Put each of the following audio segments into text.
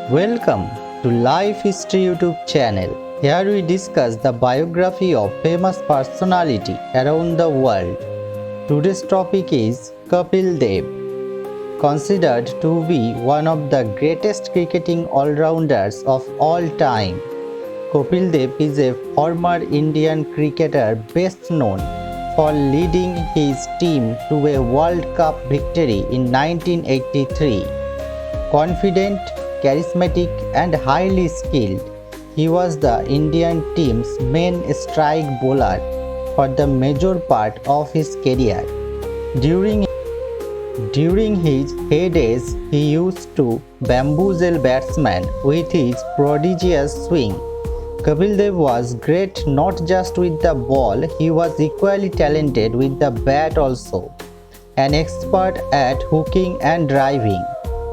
Welcome to Life History YouTube channel. Here we discuss the biography of famous personality around the world. Today's topic is Kapil Dev. Considered to be one of the greatest cricketing all-rounders of all time, Kapil Dev is a former Indian cricketer best known for leading his team to a World Cup victory in 1983. Confident, charismatic and highly skilled, he was the Indian team's main strike bowler for the major part of his career. During his heydays, he used to bamboozle batsmen with his prodigious swing. Kapil Dev was great not just with the ball, he was equally talented with the bat also. An expert at hooking and driving,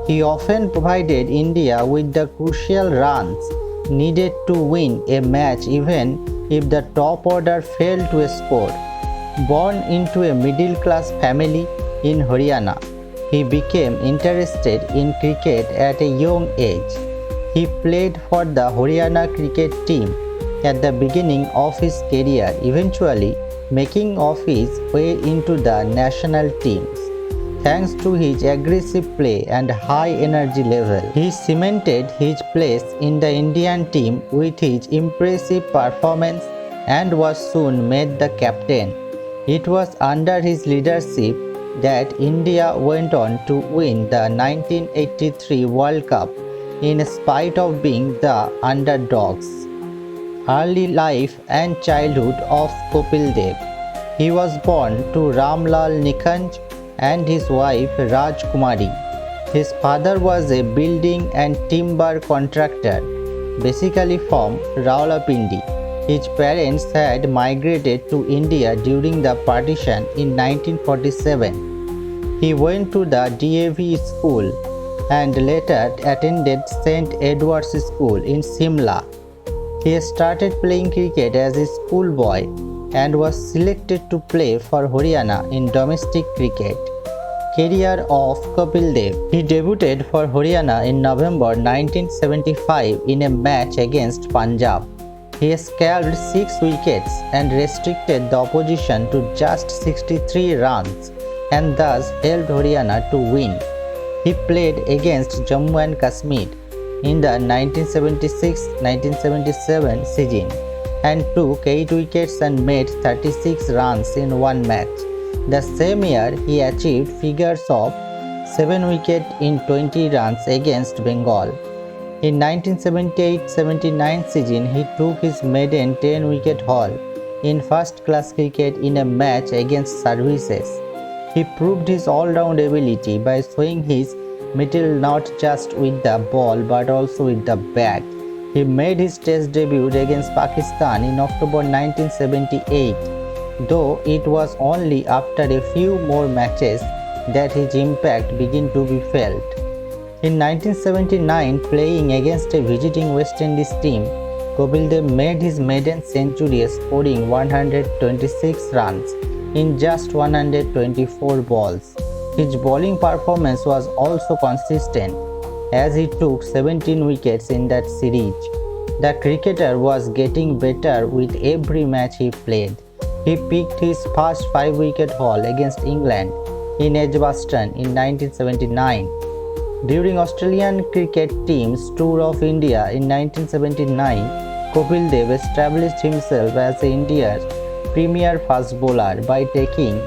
he often provided India with the crucial runs needed to win a match even if the top order failed to score. Born into a middle-class family in Haryana, he became interested in cricket at a young age. He played for the Haryana cricket team at the beginning of his career, eventually making of his way into the national teams. Thanks to his aggressive play and high energy level, he cemented his place in the Indian team with his impressive performance and was soon made the captain. It was under his leadership that India went on to win the 1983 World Cup in spite of being the underdogs. Early life and childhood of Kapil Dev. He was born to Ramlal Nikhanj and his wife Rajkumari. His father was a building and timber contractor, basically from Rawalpindi. His parents had migrated to India during the partition in 1947. He went to the DAV school and later attended St. Edward's School in Simla. He started playing cricket as a schoolboy and was selected to play for Haryana in domestic cricket. Career of Kapil Dev. He debuted for Haryana in November 1975 in a match against Punjab. He scaled 6 wickets and restricted the opposition to just 63 runs and thus helped Haryana to win. He played against Jammu and Kashmir in the 1976-1977 season and took 8 wickets and made 36 runs in one match. The same year, he achieved figures of 7 wickets in 20 runs against Bengal. In 1978-79 season, he took his maiden 10-wicket haul in first-class cricket in a match against Services. He proved his all-round ability by showing his mettle not just with the ball but also with the bat. He made his test debut against Pakistan in October 1978, though it was only after a few more matches that his impact began to be felt. In 1979, playing against a visiting West Indies team, Kapil Dev made his maiden century scoring 126 runs in just 124 balls. His bowling performance was also consistent as he took 17 wickets in that series. The cricketer was getting better with every match he played. He picked his first 5-wicket haul against England in Edgbaston in 1979. During Australian cricket team's tour of India in 1979, Kapil Dev established himself as India's premier fast bowler by taking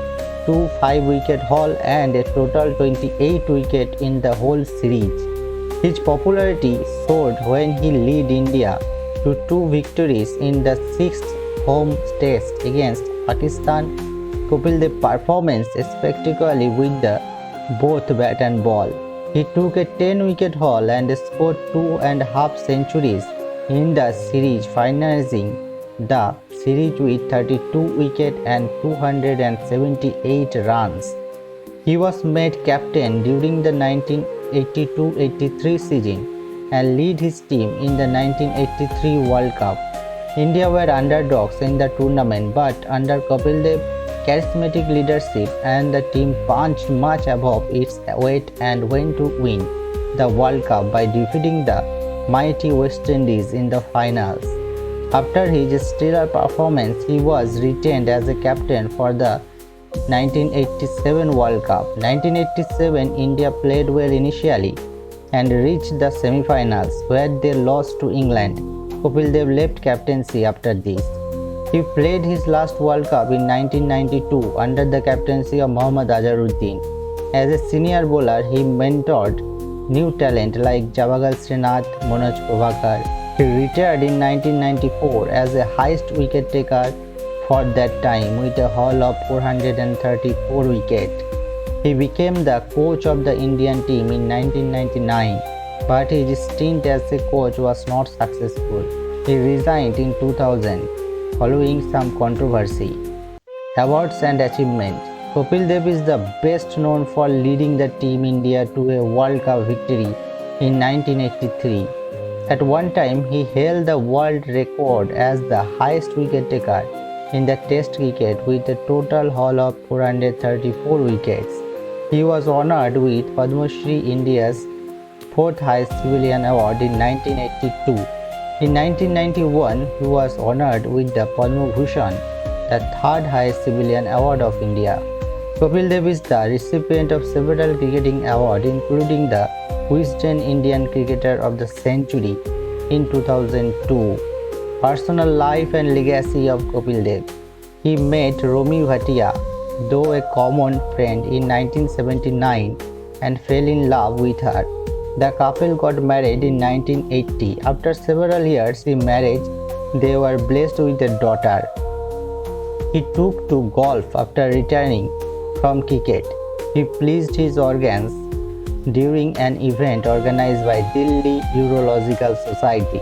2 5-wicket haul and a total 28 wickets in the whole series. His popularity soared when he led India to 2 victories in the 6th home test against Pakistan. Kapil Dev's performance spectacularly with the both bat and ball. He took a 10-wicket haul and scored 2.5 centuries in the series, finalizing the series with 32 wickets and 278 runs. He was made captain during the 1982-83 season and led his team in the 1983 World Cup. India were underdogs in the tournament, but under Kapil Dev's charismatic leadership and the team punched much above its weight and went to win the World Cup by defeating the mighty West Indies in the finals. After his stellar performance, he was retained as a captain for the 1987 World Cup. 1987 India played well initially and reached the semi-finals where they lost to England. Kapil Dev left captaincy after this. He played his last World Cup in 1992 under the captaincy of Mohammad Azharuddin. As a senior bowler, he mentored new talent like Javagal Srinath, Manoj Prabhakar. He retired in 1994 as a highest wicket taker for that time with a haul of 434 wickets. He became the coach of the Indian team in 1999, but his stint as a coach was not successful. He resigned in 2000 following some controversy. Awards and achievements. Kapil Dev is the best known for leading the Team India to a World Cup victory in 1983. At one time, he held the world record as the highest wicket taker in the Test cricket with a total haul of 434 wickets. He was honored with Padma Shri, India's fourth highest civilian award in 1982. In 1991, he was honored with the Padma Bhushan, the third highest civilian award of India. Kapil Dev is the recipient of several cricketing awards, including the Wisden Indian Cricketer of the Century in 2002. Personal life and legacy of Kapil Dev. He met Romi Bhatia, though a common friend, in 1979 and fell in love with her. The couple got married in 1980. After several years in marriage, they were blessed with a daughter. He took to golf after returning from cricket. He pleased his organs during an event organized by Delhi Urological Society.